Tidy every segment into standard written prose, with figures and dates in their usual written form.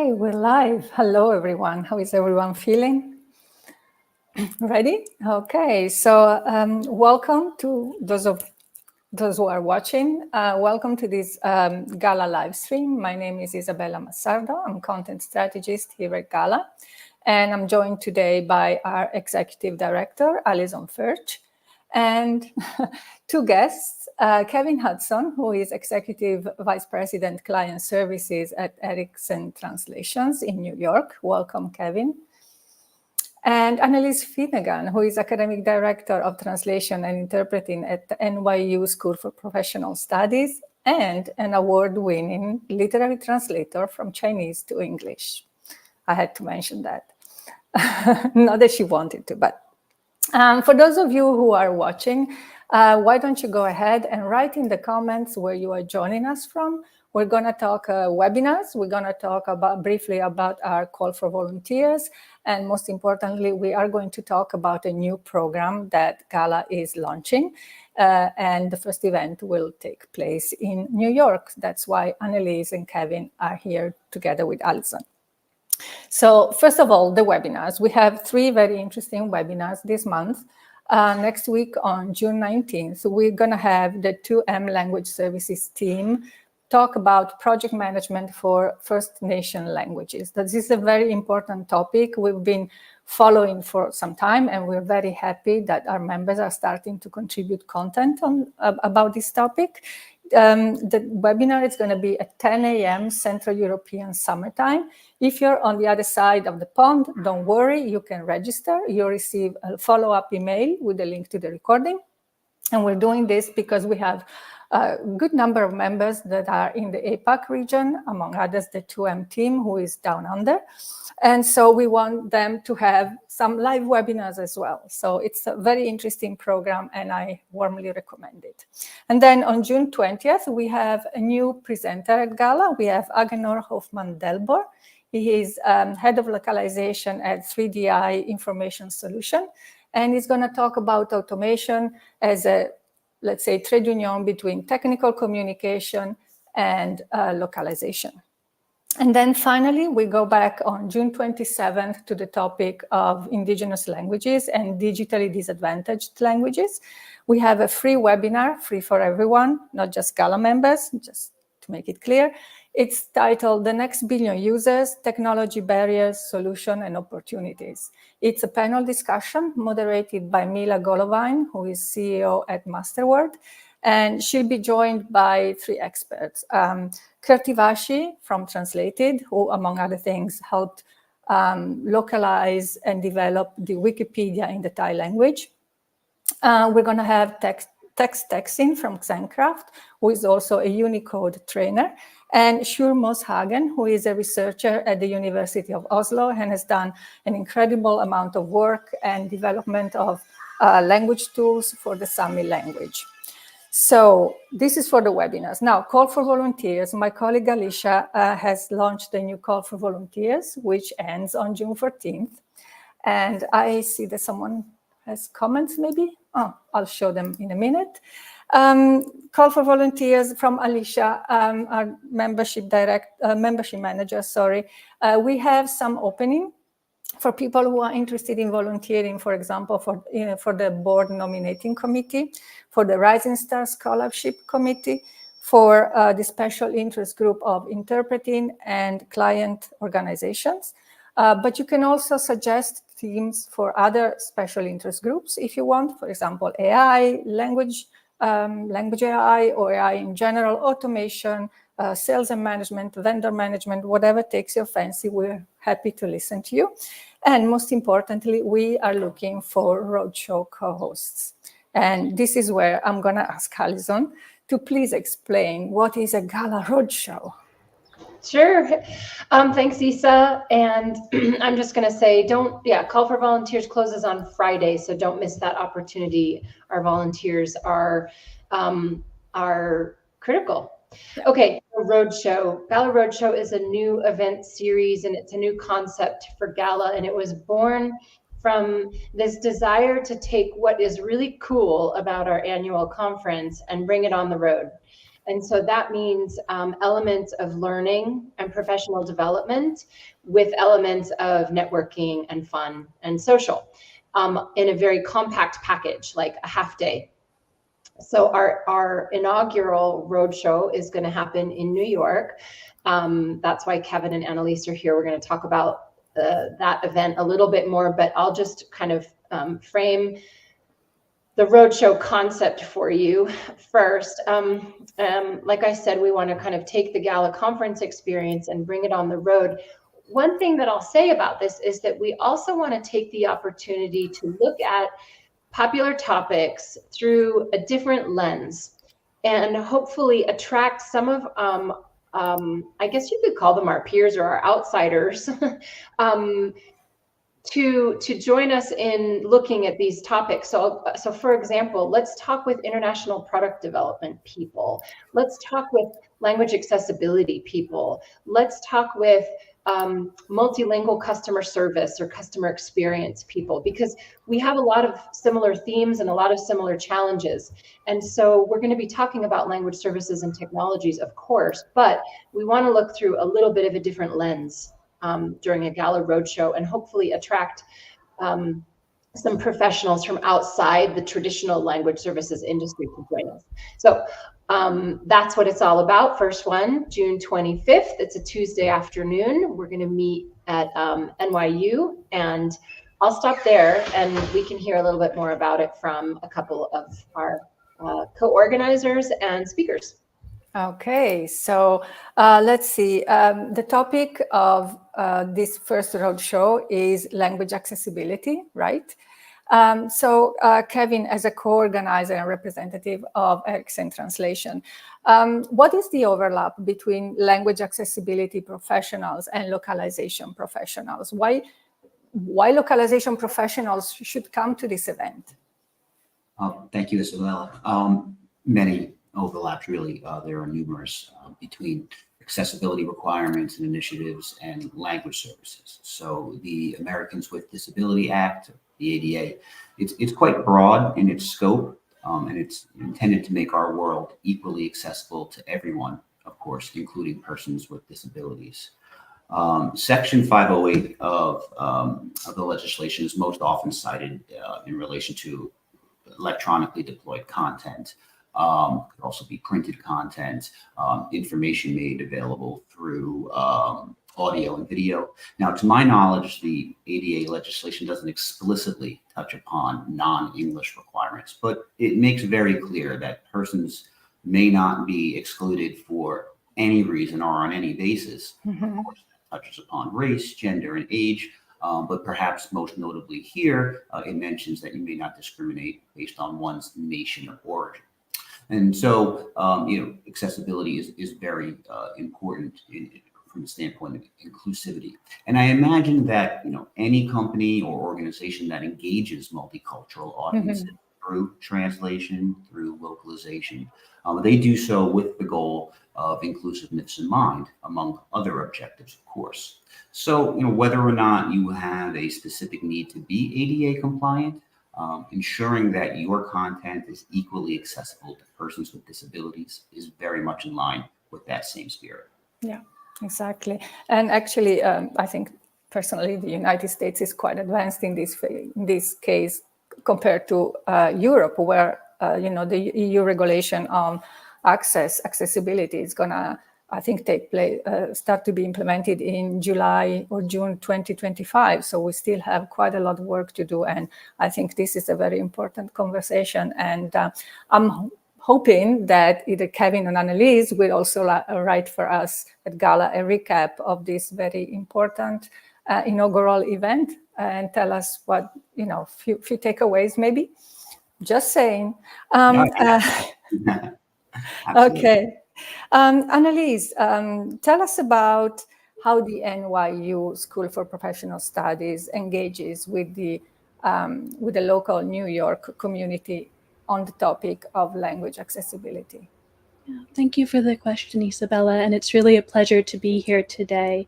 Okay, we're live. Hello, everyone. How is everyone feeling? Ready? Okay, so welcome to those who are watching. Welcome to this GALA live stream. My name is Isabella Massardo. I'm content strategist here at GALA, and I'm joined today by our executive director, Alison Furch, and two guests, Kevin Hudson, who is Executive Vice President Client Services at Ericsson Translations in New York. Welcome, Kevin. And Annalise Finnegan, who is Academic Director of Translation and Interpreting at the NYU School for Professional Studies and an award-winning literary translator from Chinese to English. I had to mention that. Not that she wanted to, but for those of you who are watching, why don't you go ahead and write in the comments where you are joining us from. We're going to talk webinars. We're going to talk briefly about our call for volunteers. And most importantly, we are going to talk about a new program that GALA is launching. And the first event will take place in New York. That's why Annalise and Kevin are here together with Alison. So first of all, the webinars. We have three very interesting webinars this month. Next week on June 19th, we're going to have the 2M Language Services team talk about project management for First Nation languages. This is a very important topic we've been following for some time, and we're very happy that our members are starting to contribute content about this topic. The webinar is going to be at 10 a.m. Central European Summertime. If you're on the other side of the pond, don't worry, you can register. You'll receive a follow-up email with a link to the recording. And we're doing this because we have a good number of members that are in the APAC region, among others, the 2M team, who is down under. And so we want them to have some live webinars as well. So it's a very interesting program, and I warmly recommend it. And then on June 20th, we have a new presenter at GALA. We have Agenor Hoffman-Delbor. He is head of localization at 3DI Information Solution. And he's going to talk about automation as a, let's say, trade union between technical communication and localization. And then finally, we go back on June 27th to the topic of indigenous languages and digitally disadvantaged languages. We have a free webinar, free for everyone, not just GALA members, just to make it clear. It's titled The Next Billion Users, Technology Barriers, Solution and Opportunities. It's a panel discussion moderated by Mila Golovine, who is CEO at Masterword. And she'll be joined by three experts. Kirti Vashi from Translated, who, among other things, helped localize and develop the Wikipedia in the Thai language. We're going to have Text Texin from Xencraft, who is also a Unicode trainer, and Sjur Moshagen, who is a researcher at the University of Oslo and has done an incredible amount of work and development of language tools for the Sami language. So this is for the webinars. Now, call for volunteers. My colleague Alicia has launched a new call for volunteers, which ends on June 14th. And I see that someone has comments maybe. Oh, I'll show them in a minute. Call for volunteers from Alicia, our membership manager, sorry. We have some opening for people who are interested in volunteering, for example, for the board nominating committee, for the Rising Star Scholarship Committee, for the special interest group of interpreting and client organizations. But you can also suggest themes for other special interest groups if you want, for example, AI, language AI, or AI in general, automation, sales and management, vendor management, whatever takes your fancy, we're happy to listen to you. And most importantly, we are looking for roadshow co-hosts. And this is where I'm going to ask Alison to please explain what is a GALA Roadshow. Sure. Thanks, Isa. And I'm just going to say, call for volunteers closes on Friday, so don't miss that opportunity. Our volunteers are critical. Okay, Roadshow. GALA Roadshow is a new event series, and it's a new concept for GALA, and it was born from this desire to take what is really cool about our annual conference and bring it on the road. And so that means elements of learning and professional development with elements of networking and fun and social in a very compact package, like a half day. So our inaugural roadshow is going to happen in New York. That's why Kevin and Annalise are here. We're going to talk about that event a little bit more, but I'll just kind of frame the roadshow concept for you first. Like I said, we want to kind of take the GALA conference experience and bring it on the road. One thing that I'll say about this is that we also want to take the opportunity to look at popular topics through a different lens and hopefully attract some of, I guess you could call them our peers or our outsiders, to join us in looking at these topics. So for example, let's talk with international product development people. Let's talk with language accessibility people. Let's talk with multilingual customer service or customer experience people, because we have a lot of similar themes and a lot of similar challenges. And so we're going to be talking about language services and technologies, of course, but we want to look through a little bit of a different lens during a GALA roadshow and hopefully attract some professionals from outside the traditional language services industry to join us. So that's what it's all about. First one, June 25th. It's a Tuesday afternoon. We're going to meet at NYU, and I'll stop there and we can hear a little bit more about it from a couple of our co-organizers and speakers. Okay, so let's see. The topic of this first roadshow is language accessibility, right? So Kevin, as a co-organizer and representative of Ericsson Translation, what is the overlap between language accessibility professionals and localization professionals? Why localization professionals should come to this event? Thank you, Isabella. Many overlaps, really. There are numerous between accessibility requirements and initiatives and language services. So the Americans with Disability Act, the ADA, it's quite broad in its scope, and it's intended to make our world equally accessible to everyone, of course, including persons with disabilities. Section 508 of the legislation is most often cited in relation to electronically deployed content. Could also be printed content, information made available through audio and video. Now, to my knowledge, the ADA legislation doesn't explicitly touch upon non-English requirements, but it makes very clear that persons may not be excluded for any reason or on any basis. Mm-hmm. Of course, that touches upon race, gender, and age. But perhaps most notably here, it mentions that you may not discriminate based on one's nation or origin. And so, accessibility is very important from the standpoint of inclusivity. And I imagine that, any company or organization that engages multicultural audiences mm-hmm. through translation, through localization, they do so with the goal of inclusiveness in mind, among other objectives, of course. So, whether or not you have a specific need to be ADA compliant, ensuring that your content is equally accessible to persons with disabilities is very much in line with that same spirit. Yeah, exactly. And actually, I think personally, the United States is quite advanced in this case compared to Europe, where the EU regulation on accessibility is gonna, I think, start to be implemented in July or June 2025. So we still have quite a lot of work to do. And I think this is a very important conversation. And I'm hoping that either Kevin or Annalise will also write for us at GALA a recap of this very important inaugural event and tell us what, few takeaways maybe. Just saying. Okay. Annalise, tell us about how the NYU School for Professional Studies engages with the local New York community on the topic of language accessibility. Yeah, thank you for the question, Isabella, and it's really a pleasure to be here today.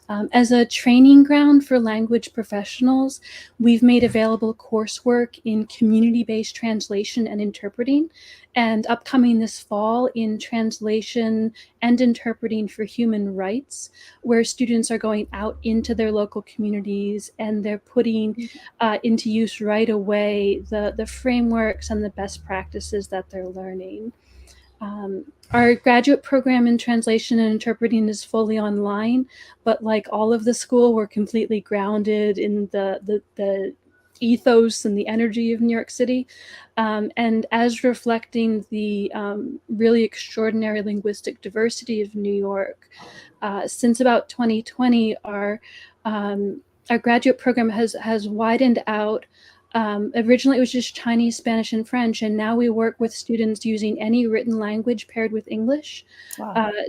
As a training ground for language professionals, we've made available coursework in community-based translation and interpreting, and upcoming this fall in translation and interpreting for human rights, where students are going out into their local communities and they're putting into use right away the frameworks and the best practices that they're learning. Our graduate program in translation and interpreting is fully online, but like all of the school, we're completely grounded in the ethos and the energy of New York City. And as reflecting the really extraordinary linguistic diversity of New York, since about 2020, our graduate program has widened out. Originally, it was just Chinese, Spanish, and French, and now we work with students using any written language paired with English,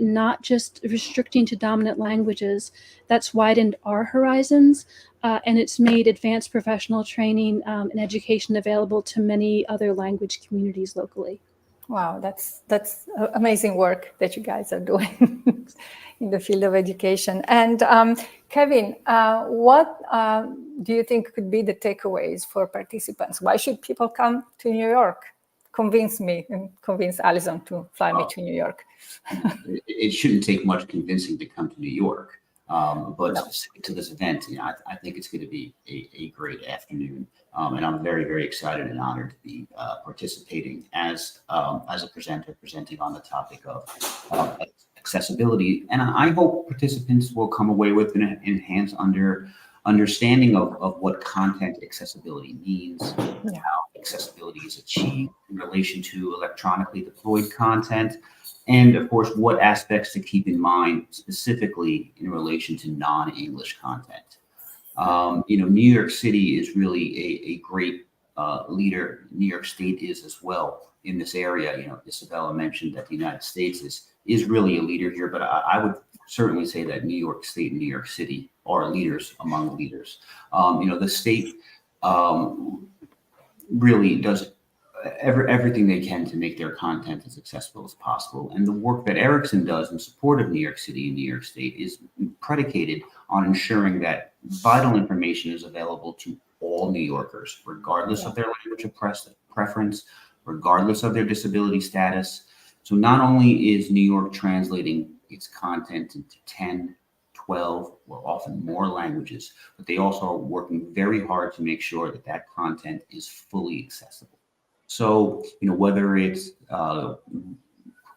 not just restricting to dominant languages. That's widened our horizons, and it's made advanced professional training and education available to many other language communities locally. Wow, that's amazing work that you guys are doing in the field of education. And Kevin, what do you think could be the takeaways for participants? Why should people come to New York? Convince me and convince Alison to fly me to New York. It shouldn't take much convincing to come to New York. But specific to this event, I think it's going to be a great afternoon. And I'm very, very excited and honored to be participating as a presenter, presenting on the topic of accessibility. And I hope participants will come away with an enhanced understanding of what content accessibility means, how accessibility is achieved in relation to electronically deployed content, and of course, what aspects to keep in mind specifically in relation to non-English content. New York City is really a great leader. New York State is as well in this area. Isabella mentioned that the United States is really a leader here, but I would certainly say that New York State and New York City are leaders among leaders. The state really does everything they can to make their content as accessible as possible. And the work that Ericsson does in support of New York City and New York State is predicated on ensuring that vital information is available to all New Yorkers, regardless of their language of preference, regardless of their disability status. So not only is New York translating its content into 10, 12, or often more languages, but they also are working very hard to make sure that that content is fully accessible. So, whether it's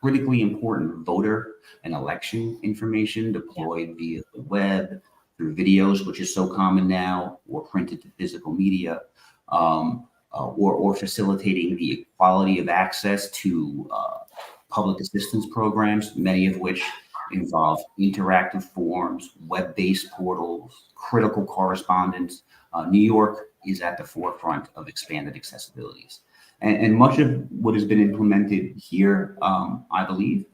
critically important voter and election information deployed via the web, through videos, which is so common now, or printed to physical media, or facilitating the equality of access to public assistance programs, many of which involve interactive forms, web-based portals, critical correspondence. New York is at the forefront of expanded accessibilities. And much of what has been implemented here, I believe,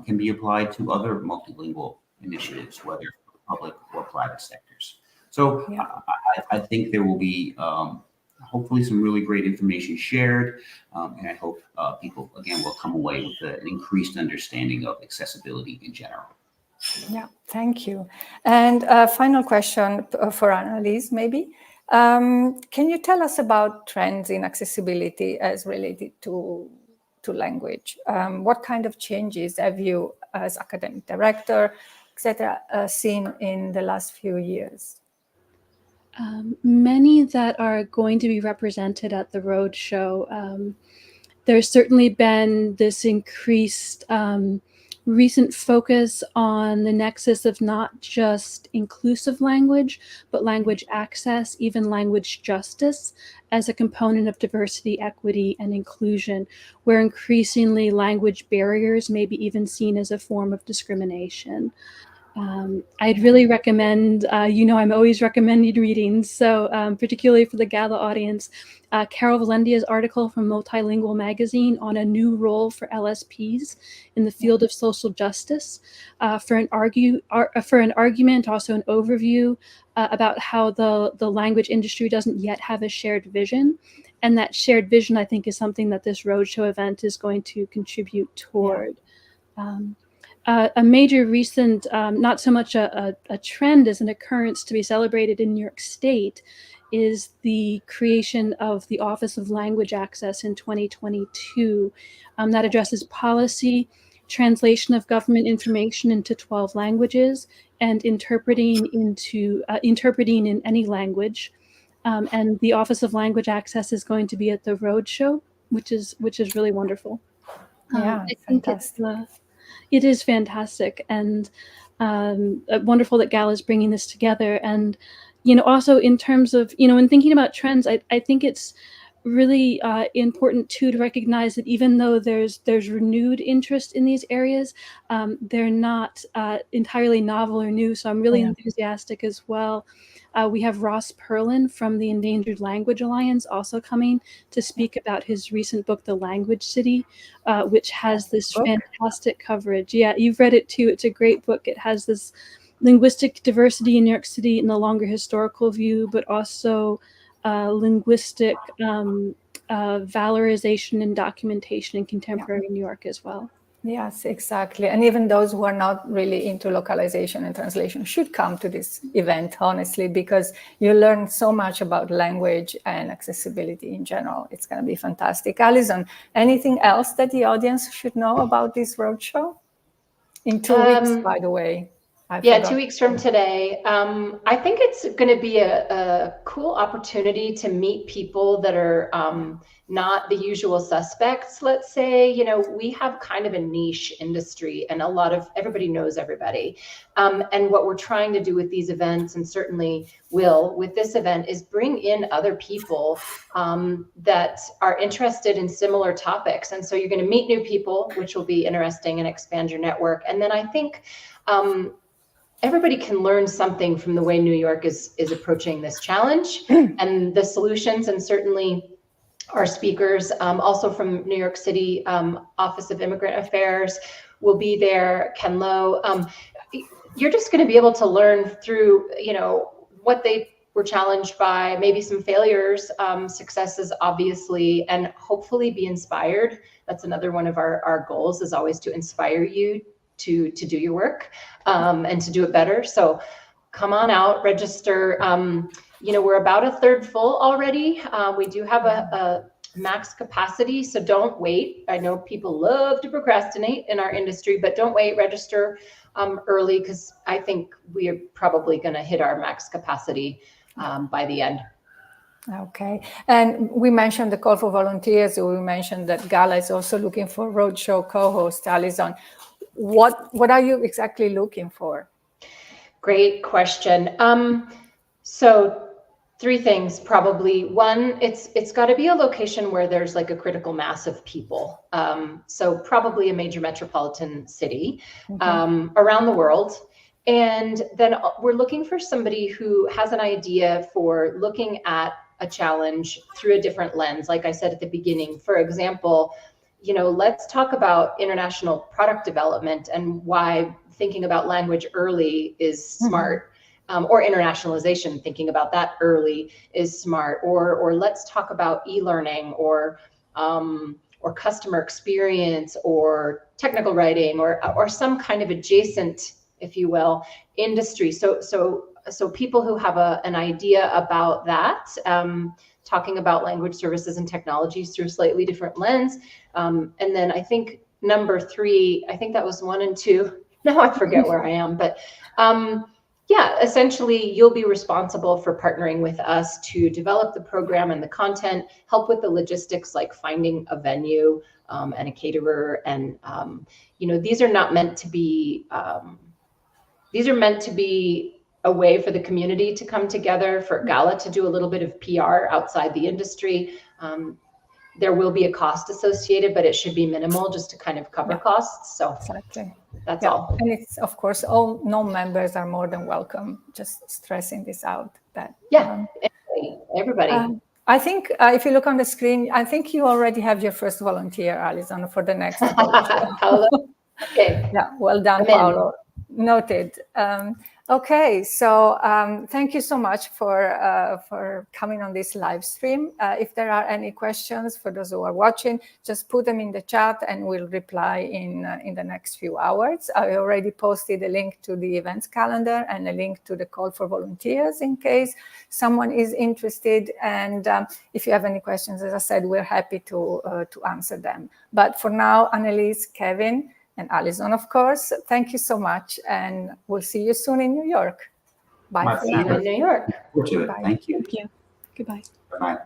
can be applied to other multilingual initiatives, whether public or private sectors. So I think there will be hopefully some really great information shared. And I hope people, again, will come away with an increased understanding of accessibility in general. Yeah, thank you. And final question for Annalise, maybe. Can you tell us about trends in accessibility as related to language? What kind of changes have you, as academic director, etc., seen in the last few years? Many that are going to be represented at the Roadshow. There's certainly been this increased recent focus on the nexus of not just inclusive language, but language access, even language justice as a component of diversity, equity, and inclusion, where increasingly language barriers may be even seen as a form of discrimination. I'd really recommend, I'm always recommending readings, so particularly for the GALA audience, Carol Valendia's article from Multilingual Magazine on a new role for LSPs in the field of social justice, for an argument, also an overview about how the language industry doesn't yet have a shared vision. And that shared vision, I think, is something that this Roadshow event is going to contribute toward. a major recent, not so much a trend as an occurrence to be celebrated in New York State, is the creation of the Office of Language Access in 2022 that addresses policy, translation of government information into 12 languages, and interpreting in any language. And the Office of Language Access is going to be at the Roadshow, which is really wonderful. Yeah, I think fantastic. it is fantastic, and wonderful that GALA is bringing this together. And also in terms of in thinking about trends, I think it's really important too to recognize that even though there's renewed interest in these areas, they're not entirely novel or new. So I'm really enthusiastic as well. We have Ross Perlin from the Endangered Language Alliance also coming to speak about his recent book, The Language City, which has this fantastic coverage. Yeah, you've read it too. It's a great book. It has this linguistic diversity in New York City in the longer historical view, but also linguistic valorization and documentation in contemporary New York as well. Yes, exactly. And even those who are not really into localization and translation should come to this event, honestly, because you learn so much about language and accessibility in general. It's going to be fantastic. Alison, anything else that the audience should know about this roadshow? In 2 weeks, by the way. Yeah, 2 weeks from today. I think it's going to be a cool opportunity to meet people that are not the usual suspects, let's say. We have kind of a niche industry, and everybody knows everybody. And what we're trying to do with these events, and certainly will with this event, is bring in other people that are interested in similar topics. And so you're going to meet new people, which will be interesting and expand your network. And then I think everybody can learn something from the way New York is approaching this challenge and the solutions, and certainly our speakers, also from New York City Office of Immigrant Affairs, will be there. Ken Lowe. You're just going to be able to learn through, what they were challenged by, maybe some failures, successes, obviously, and hopefully be inspired. That's another one of our goals, is always to inspire you to do your work and to do it better. So come on out, register. We're about a third full already. We do have a max capacity, so don't wait. I know people love to procrastinate in our industry, but don't wait, register early, because I think we are probably going to hit our max capacity by the end. Okay. And we mentioned the call for volunteers. We mentioned that GALA is also looking for roadshow co-host. Alison, what are you exactly looking for? Great question. So 3 things probably. One, it's got to be a location where there's like a critical mass of people. So probably a major metropolitan city around the world. And then we're looking for somebody who has an idea for looking at a challenge through a different lens. Like I said at the beginning, for example, let's talk about international product development and why thinking about language early is smart, or internationalization, thinking about that early is smart. Or let's talk about e-learning, or customer experience, or technical writing, or some kind of adjacent, if you will, industry. So people who have an idea about that, talking about language services and technologies through a slightly different lens. And then I think number 3, I think that was 1 and 2. Now I forget where I am, but essentially you'll be responsible for partnering with us to develop the program and the content, help with the logistics, like finding a venue and a caterer. And, these are not meant to be, these are meant to be a way for the community to come together, for GALA to do a little bit of PR outside the industry. There will be a cost associated, but it should be minimal, just to kind of cover costs. So exactly. That's all. And it's, of course, all non-members are more than welcome. Just stressing this out. That everybody. I think if you look on the screen, I think you already have your first volunteer, Alison, for the next roadshow. Paolo. Okay. Yeah, well done, Paolo. Noted. Okay, so thank you so much for coming on this live stream. If there are any questions for those who are watching, just put them in the chat and we'll reply in the next few hours. I already posted a link to the events calendar and a link to the call for volunteers in case someone is interested. And if you have any questions, as I said, we're happy to answer them. But for now, Annelise, Kevin, and Alison, of course, thank you so much, and we'll see you soon in New York. Bye. My for See you now. in New York. Forward to it. Bye. Thank you. Thank you. Goodbye. Bye.